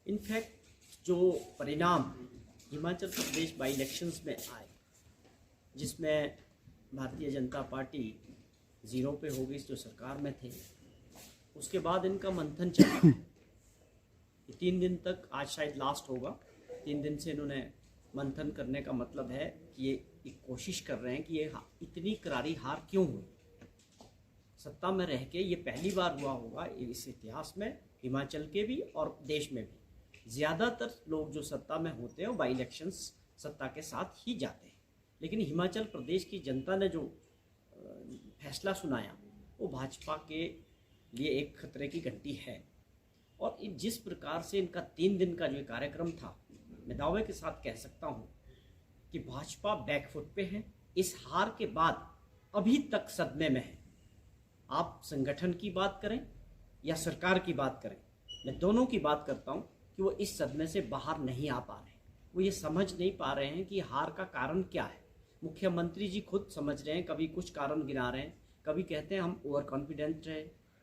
In fact जो परिणाम Himachal Pradesh by elections में आए, जिसमें भारतीय जनता पार्टी ज़ीरो पे हो गई जो सरकार में थे, उसके बाद इनका मंथन चला। 3 दिन तक, आज शायद लास्ट होगा, 3 दिन से इन्होंने मंथन करने का मतलब है कि ये एक कोशिश कर रहे हैं कि ये इतनी करारी हार क्यों हुई। सत्ता में रह के ये पहली बार हुआ होगा इस इतिहास में, हिमाचल के भी और देश में भी। ज़्यादातर लोग जो सत्ता में होते हैं वो बाई इलेक्शंस सत्ता के साथ ही जाते हैं, लेकिन हिमाचल प्रदेश की जनता ने जो फैसला सुनाया वो भाजपा के लिए एक खतरे की घंटी है। और जिस प्रकार से इनका 3 दिन का जो कार्यक्रम था, मैं दावे के साथ कह सकता हूँ कि भाजपा बैकफुट पे है। इस हार के बाद अभी तक सदमे में है। आप संगठन की बात करें या सरकार की बात करें, मैं दोनों की बात करता हूँ कि वो इस सदमे से बाहर नहीं आ पा रहे। वो ये समझ नहीं पा रहे हैं कि हार का कारण क्या है। मुख्यमंत्री जी खुद समझ रहे हैं, कभी कुछ कारण गिना रहे हैं, कभी कहते हैं हम ओवर कॉन्फिडेंट रहे,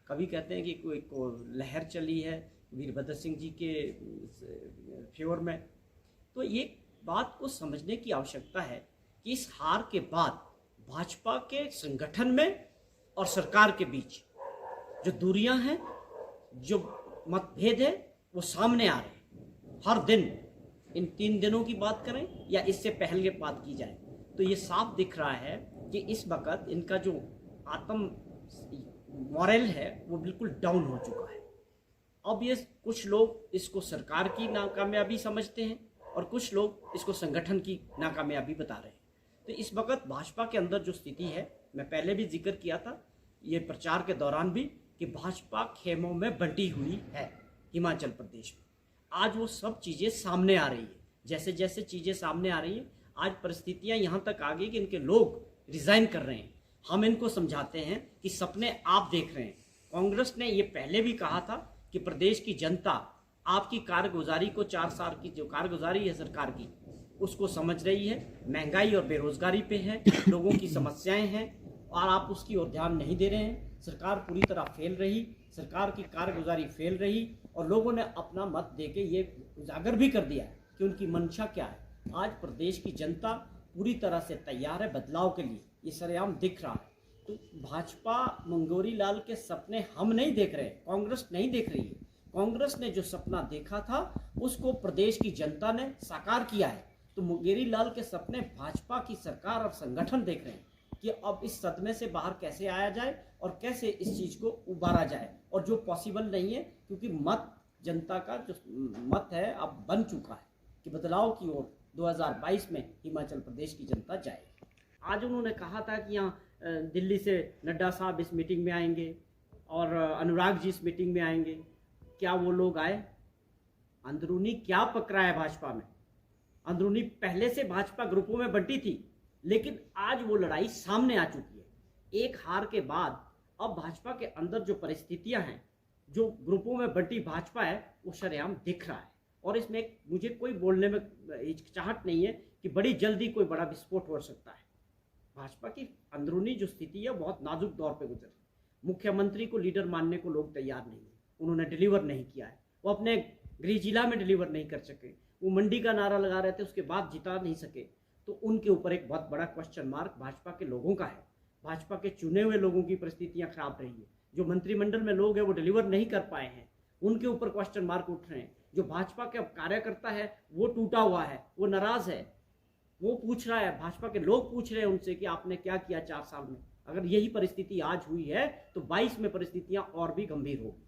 कभी कहते हैं कि कोई लहर चली है वीरभद्र सिंह जी के फेवर में। तो ये बात को समझने की आवश्यकता है कि इस हार के बाद भाजपा के संगठन में और सरकार के बीच जो दूरियां हैं, जो मतभेद है, वो सामने आ रहे हैं हर दिन। इन 3 दिनों की बात करें या इससे पहले बात की जाए तो ये साफ दिख रहा है कि इस वक्त इनका जो आत्म मॉरल है वो बिल्कुल डाउन हो चुका है। अब ये कुछ लोग इसको सरकार की नाकामयाबी समझते हैं और कुछ लोग इसको संगठन की नाकामयाबी बता रहे हैं। तो इस वक्त भाजपा के अंदर जो स्थिति है, मैं पहले भी जिक्र किया था ये प्रचार के दौरान भी, कि भाजपा खेमों में बंटी हुई है हिमाचल प्रदेश में। आज वो सब चीज़ें सामने आ रही है। जैसे जैसे चीज़ें सामने आ रही हैं, आज परिस्थितियां यहाँ तक आ गई कि इनके लोग रिज़ाइन कर रहे हैं। हम इनको समझाते हैं कि सपने आप देख रहे हैं। कांग्रेस ने ये पहले भी कहा था कि प्रदेश की जनता आपकी कारगुजारी को, 4 साल की जो कारगुजारी है सरकार की, उसको समझ रही है। महंगाई और बेरोजगारी पे है, लोगों की समस्याएं हैं और आप उसकी ओर ध्यान नहीं दे रहे हैं। सरकार पूरी तरह फेल रही, सरकार की कारगुजारी फेल रही और लोगों ने अपना मत देके ये उजागर भी कर दिया कि उनकी मंशा क्या है। आज प्रदेश की जनता पूरी तरह से तैयार है बदलाव के लिए, ये सरेआम दिख रहा है। तो भाजपा मुंगेरी लाल के सपने हम नहीं देख रहे, कांग्रेस नहीं देख रही है। कांग्रेस ने जो सपना देखा था उसको प्रदेश की जनता ने साकार किया है। तो मुंगेरी लाल के सपने भाजपा की सरकार और संगठन देख रहे हैं कि अब इस सदमे से बाहर कैसे आया जाए और कैसे इस चीज़ को उबारा जाए, और जो पॉसिबल नहीं है, क्योंकि मत जनता का जो मत है अब बन चुका है कि बदलाव की ओर 2022 में हिमाचल प्रदेश की जनता जाएगी। आज उन्होंने कहा था कि यहाँ दिल्ली से नड्डा साहब इस मीटिंग में आएंगे और अनुराग जी इस मीटिंग में आएंगे। क्या वो लोग आए? अंदरूनी क्या पकड़ा है भाजपा में? अंदरूनी पहले से भाजपा ग्रुपों में बंटी थी, लेकिन आज वो लड़ाई सामने आ चुकी है। एक हार के बाद अब भाजपा के अंदर जो परिस्थितियां हैं, जो ग्रुपों में बंटी भाजपा है, वो शरेआम दिख रहा है। और इसमें मुझे कोई बोलने में हिचकिचाहट नहीं है कि बड़ी जल्दी कोई बड़ा विस्फोट हो सकता है। भाजपा की अंदरूनी जो स्थिति है बहुत नाजुक दौर पे गुजर रही। मुख्यमंत्री को लीडर मानने को लोग तैयार नहीं है, उन्होंने डिलीवर नहीं किया है। वो अपने गृह जिला में डिलीवर नहीं कर सके, वो मंडी का नारा लगा रहे थे, उसके बाद जिता नहीं सके। तो उनके ऊपर एक बहुत बड़ा क्वेश्चन मार्क भाजपा के लोगों का है। भाजपा के चुने हुए लोगों की परिस्थितियां खराब रही है। जो मंत्रिमंडल में लोग हैं वो डिलीवर नहीं कर पाए हैं, उनके ऊपर क्वेश्चन मार्क उठ रहे हैं। जो भाजपा का कार्यकर्ता है वो टूटा हुआ है, वो नाराज है, वो पूछ रहा है, भाजपा के लोग पूछ रहे हैं उनसे कि आपने क्या किया 4 साल में। अगर यही परिस्थिति आज हुई है तो 22 में परिस्थितियां और भी गंभीर होगी।